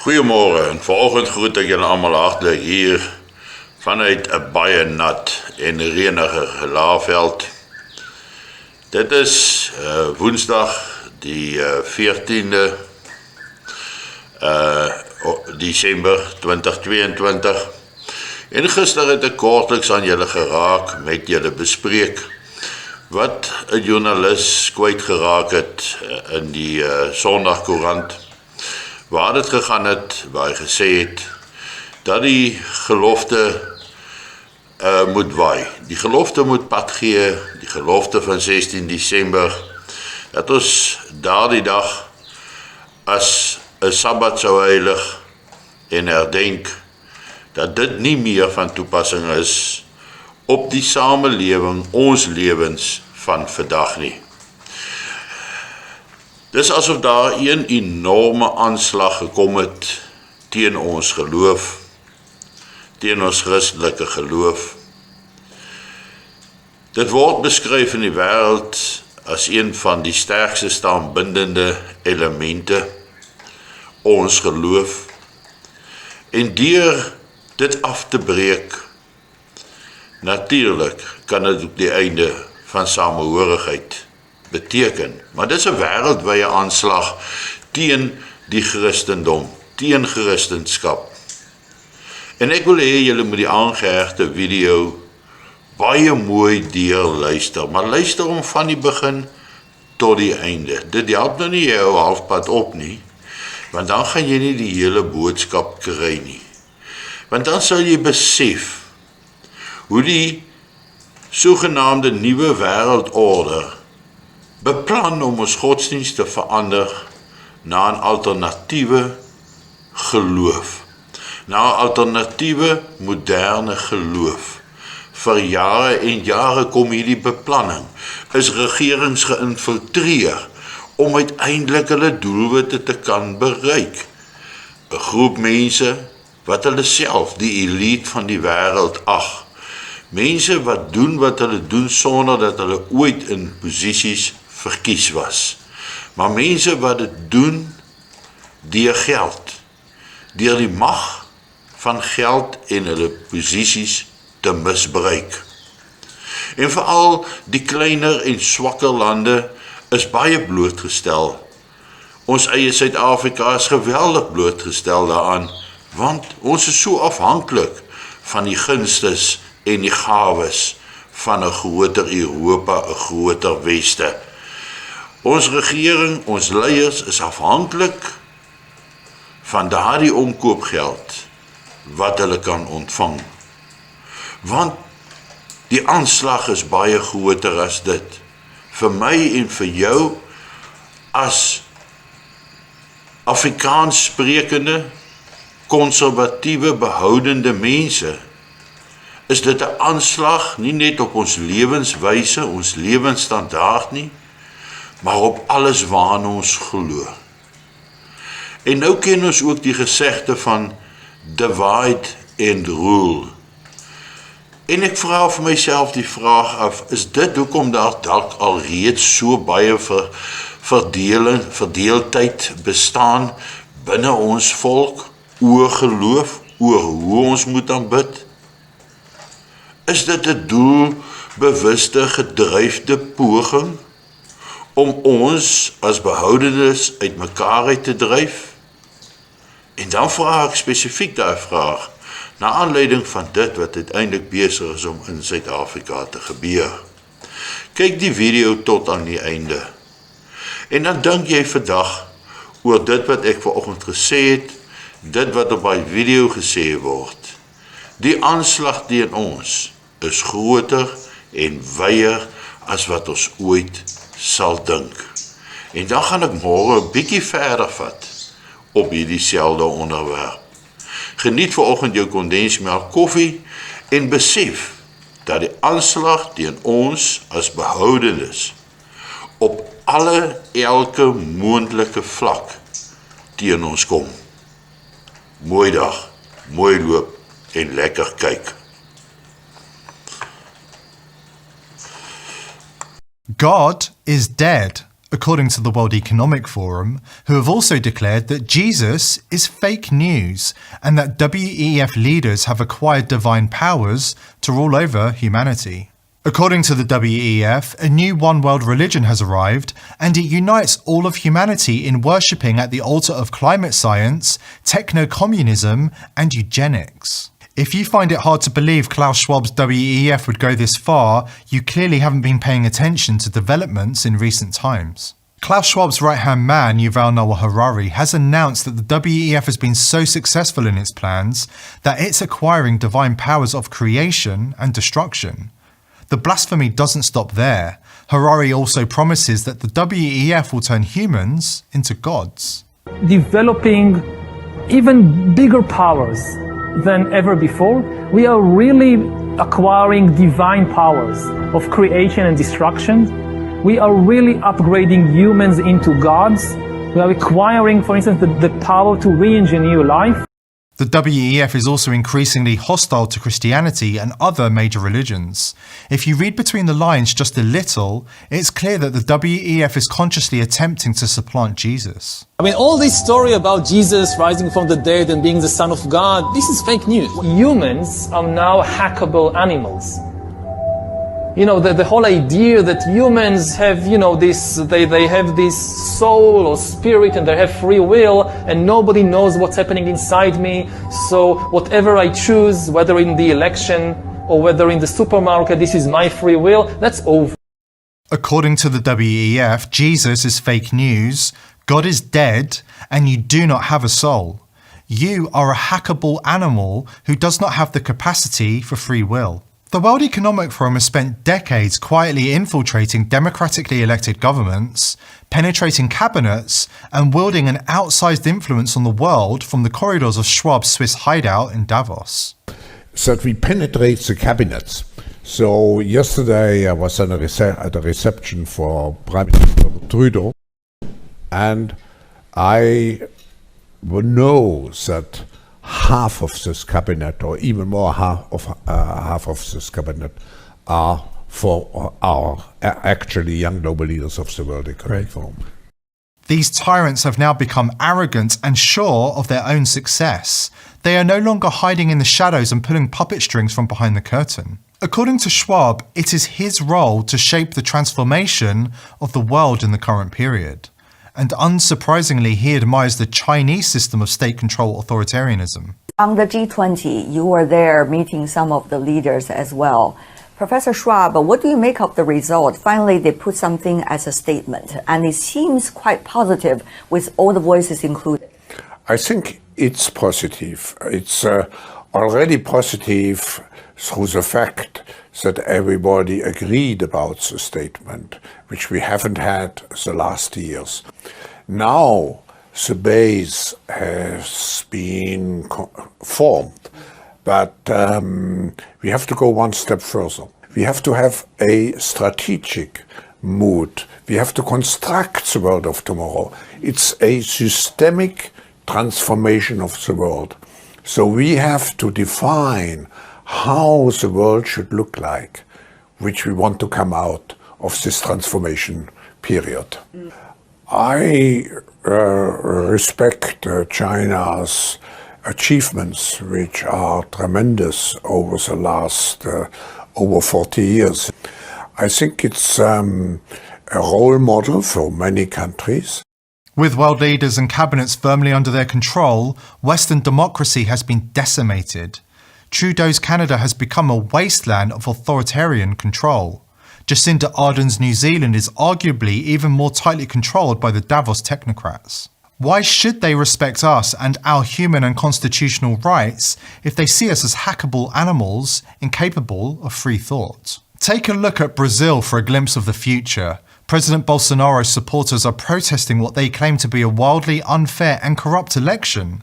Goeiemôre en vanoggend groet ek julle almal hartlik hier vanuit 'n baie nat en reënige laafveld. Dit is Woensdag die 14de Desember 2022. En gister het ek kortliks aan julle geraak met julle bespreek wat 'n joernalis kwyt geraak het in die Sondagkoerant. Waar dit gegaan het, waar hy gesê het dat die gelofte moet waai. Die gelofte moet pad gee, die gelofte van 16 Desember, dat ons daardie dag as 'n Sabbat sou heilig en herdenk dat dit nie meer van toepassing is op die samelewing, ons lewens van vandag nie. Dis asof daar een enorme aanslag gekom het teen ons geloof, teen ons Christelike geloof. Dit word beskryf in die wêreld as een van die sterkste staanbindende elemente, ons geloof. En deur dit af te breek, natuurlik kan dit op die einde van samehorigheid beteken. Maar dit is 'n wêreldwye aanslag teen die Christendom, teen Christenskap. En ek wil hê julle moet die aangehegte video baie mooi deurluister, maar luister hom van die begin tot die einde. Dit help nou nie jou halfpad op nie, want dan gaan jy nie die hele boodskap kry nie. Want dan sal jy besef hoe die sogenaamde nuwe wêreldorde beplan om ons godsdienst te verander na 'n alternatiewe geloof, na 'n alternatiewe moderne geloof. Vir jare en jare kom hierdie beplanning, is regerings geïnfiltreer om uiteindelik hulle doelwitte te kan bereik. 'n Groep mense wat hulle self die elite van die wêreld ag. Mense wat hulle doen sonder dat hulle ooit in posisies verkies was. Maar mense wat dit doen deur geld, deur die mag van geld en hulle posisies te misbruik. En veral die kleiner en swakker lande is baie blootgestel. Ons eie Suid-Afrika is geweldig blootgestel daaraan, want ons is so afhanklik van die gunstes en die gawes van 'n groter Europa, 'n groter Weste. Ons regering, ons leiers is afhanklik van daardie omkoopgeld wat hulle kan ontvang. Want die aanslag is baie groter as dit. Vir my en vir jou as Afrikaans sprekende, konservatiewe, behoudende mense, is dit 'n aanslag nie net op ons lewenswyse, ons lewensstandaard nie, maar op alles waarna ons glo. En nou ken ons ook die gesegde van divide and rule. En ek vra vir myself die vraag af, is dit hoekom daar dalk alreeds so baie verdeeldheid bestaan binne ons volk, oor geloof, oor hoe ons moet aanbid? Is dit 'n doelbewuste, gedryfde poging om ons as behoudenes uit mekaar uit te dryf? En dan vra ek spesifiek daai vraag, na aanleiding van dit wat uiteindelik besig is om in Suid-Afrika te gebeur. Kyk die video tot aan die einde. En dan dink jy vandag oor dit wat ek vanoggend gesê het, dit wat op die video gesê word. Die aanslag teen ons is groter en wyer as wat ons ooit sal dink. En dan gaan ek môre 'n bietjie verder vat op hierdie selfde onderwerp. Geniet vanoggend jou kondensmelk koffie en besef dat die aanslag teen ons as behoudenes op elke moontlike vlak teen ons kom. Mooi dag, mooi loop en lekker kyk. God is dead. according to the World Economic Forum, who have also declared that Jesus is fake news and that WEF leaders have acquired divine powers to rule over humanity. According to the WEF, a new one world religion has arrived, and it unites all of humanity in worshipping at the altar of climate science, techno-communism, and eugenics. If you find it hard to believe Klaus Schwab's WEF would go this far, you clearly haven't been paying attention to developments in recent times. Klaus Schwab's right-hand man, Yuval Noah Harari, has announced that the WEF has been so successful in its plans that it's acquiring divine powers of creation and destruction. The blasphemy doesn't stop there. Harari also promises that the WEF will turn humans into gods. Developing even bigger powers than ever before, we are really acquiring divine powers of creation and destruction. We are really upgrading humans into gods. We are acquiring, for instance, the power to re-engineer life. The WEF is also increasingly hostile to Christianity and other major religions. If you read between the lines just a little, it's clear that the WEF is consciously attempting to supplant Jesus. I mean, all this story about Jesus rising from the dead and being the Son of God, this is fake news. Humans are now hackable animals. You know, the whole idea that humans have, you know, they have this soul or spirit and they have free will and nobody knows what's happening inside me. So whatever I choose, whether in the election or whether in the supermarket, this is my free will, that's over. According to the WEF, Jesus is fake news, God is dead, and you do not have a soul. You are a hackable animal who does not have the capacity for free will. The World Economic Forum has spent decades quietly infiltrating democratically elected governments, penetrating cabinets, and wielding an outsized influence on the world from the corridors of Schwab's Swiss hideout in Davos. That we penetrate the cabinets. So yesterday I was at a reception for Prime Minister Trudeau, and I know that half of this cabinet, or even more half of this cabinet, are actually young global leaders of the World Economic Forum. These tyrants have now become arrogant and sure of their own success. They are no longer hiding in the shadows and pulling puppet strings from behind the curtain. According to Schwab, it is his role to shape the transformation of the world in the current period. And unsurprisingly, he admires the Chinese system of state control authoritarianism. On the G20, you were there meeting some of the leaders as well. Professor Schwab, what do you make of the result? Finally, they put something as a statement, and it seems quite positive with all the voices included. I think it's positive. It's already positive through the fact that everybody agreed about the statement, which we haven't had the last years. Now the base has been formed, but we have to go one step further. We have to have a strategic mood. We have to construct the world of tomorrow. It's a systemic transformation of the world. So we have to define how the world should look like, which we want to come out of this transformation period. I respect China's achievements, which are tremendous over the last over 40 years. I think it's a role model for many countries. With world leaders and cabinets firmly under their control, Western democracy has been decimated. Trudeau's Canada has become a wasteland of authoritarian control. Jacinda Ardern's New Zealand is arguably even more tightly controlled by the Davos technocrats. Why should they respect us and our human and constitutional rights if they see us as hackable animals incapable of free thought? Take a look at Brazil for a glimpse of the future. President Bolsonaro's supporters are protesting what they claim to be a wildly unfair and corrupt election.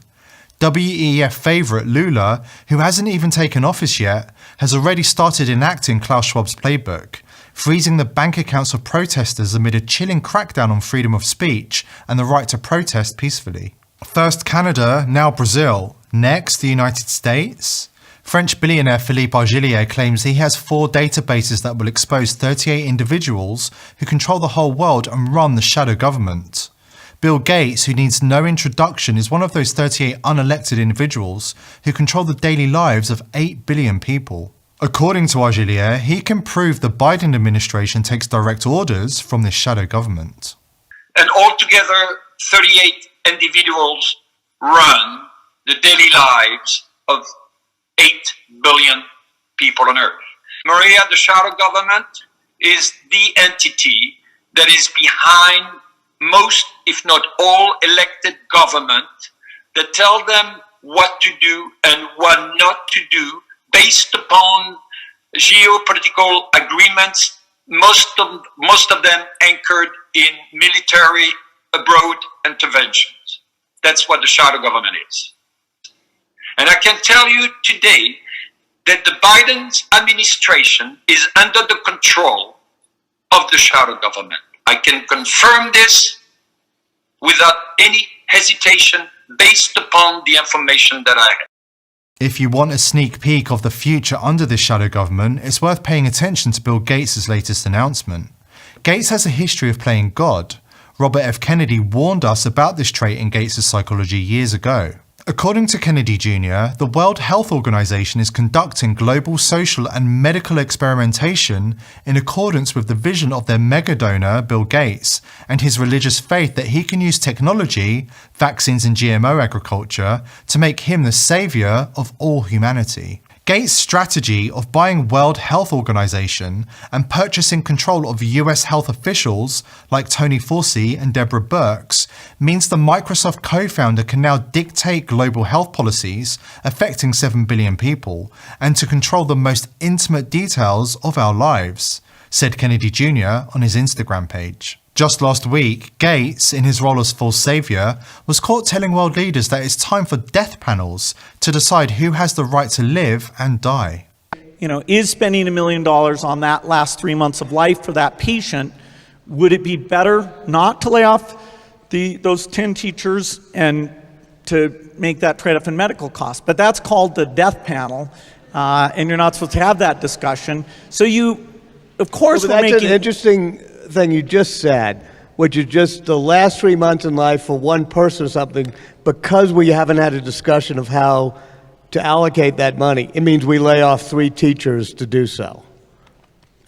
WEF favourite Lula, who hasn't even taken office yet, has already started enacting Klaus Schwab's playbook, freezing the bank accounts of protesters amid a chilling crackdown on freedom of speech and the right to protest peacefully. First Canada, now Brazil. Next, the United States. French billionaire Philippe Argilier claims he has 4 databases that will expose 38 individuals who control the whole world and run the shadow government. Bill Gates, who needs no introduction, is one of those 38 unelected individuals who control the daily lives of 8 billion people. According to Argilier, he can prove the Biden administration takes direct orders from this shadow government. And altogether, 38 individuals run the daily lives of 8 billion people on Earth. Maria, the shadow government, is the entity that is behind most, if not all, elected government that tell them what to do and what not to do based upon geopolitical agreements, most of them anchored in military abroad interventions. That's what the shadow government is. And I can tell you today that the Biden administration is under the control of the shadow government. I can confirm this without any hesitation based upon the information that I have. If you want a sneak peek of the future under this shadow government, it's worth paying attention to Bill Gates' latest announcement. Gates has a history of playing God. Robert F. Kennedy warned us about this trait in Gates' psychology years ago. According to Kennedy Jr., the World Health Organization is conducting global social and medical experimentation in accordance with the vision of their mega donor, Bill Gates, and his religious faith that he can use technology, vaccines and GMO agriculture to make him the savior of all humanity. Gates' strategy of buying World Health Organization and purchasing control of US health officials like Tony Fauci and Deborah Birx means the Microsoft co-founder can now dictate global health policies affecting 7 billion people and to control the most intimate details of our lives, said Kennedy Jr. on his Instagram page. Just last week, Gates, in his role as false savior, was caught telling world leaders that it's time for death panels to decide who has the right to live and die. Is spending $1 million on that last 3 months of life for that patient, would it be better not to lay off those 10 teachers and to make that trade-off in medical costs? But that's called the death panel, and you're not supposed to have that discussion. So of course, that's an interesting thing you just said, which is just the last 3 months in life for one person or something, because we haven't had a discussion of how to allocate that money. It means we lay off 3 teachers to do so.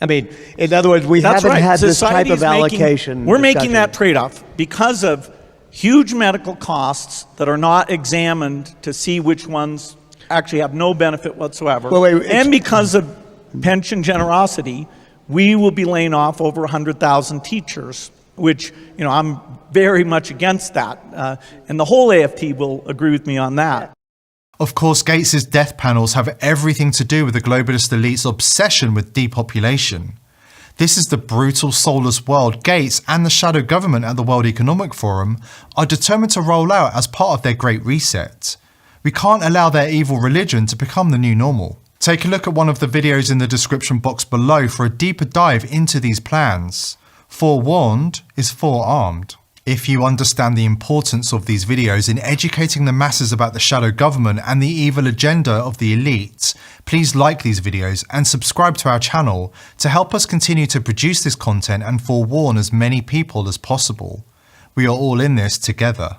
I mean, in other words, we haven't had this type of allocation. We're making that trade-off because of huge medical costs that are not examined to see which ones actually have no benefit whatsoever. And because of pension generosity, we will be laying off over 100,000 teachers, which, I'm very much against that. And the whole AFT will agree with me on that. Of course, Gates' death panels have everything to do with the globalist elite's obsession with depopulation. This is the brutal, soulless world Gates and the shadow government at the World Economic Forum are determined to roll out as part of their Great Reset. We can't allow their evil religion to become the new normal. Take a look at one of the videos in the description box below for a deeper dive into these plans. Forewarned is forearmed. If you understand the importance of these videos in educating the masses about the shadow government and the evil agenda of the elite, please like these videos and subscribe to our channel to help us continue to produce this content and forewarn as many people as possible. We are all in this together.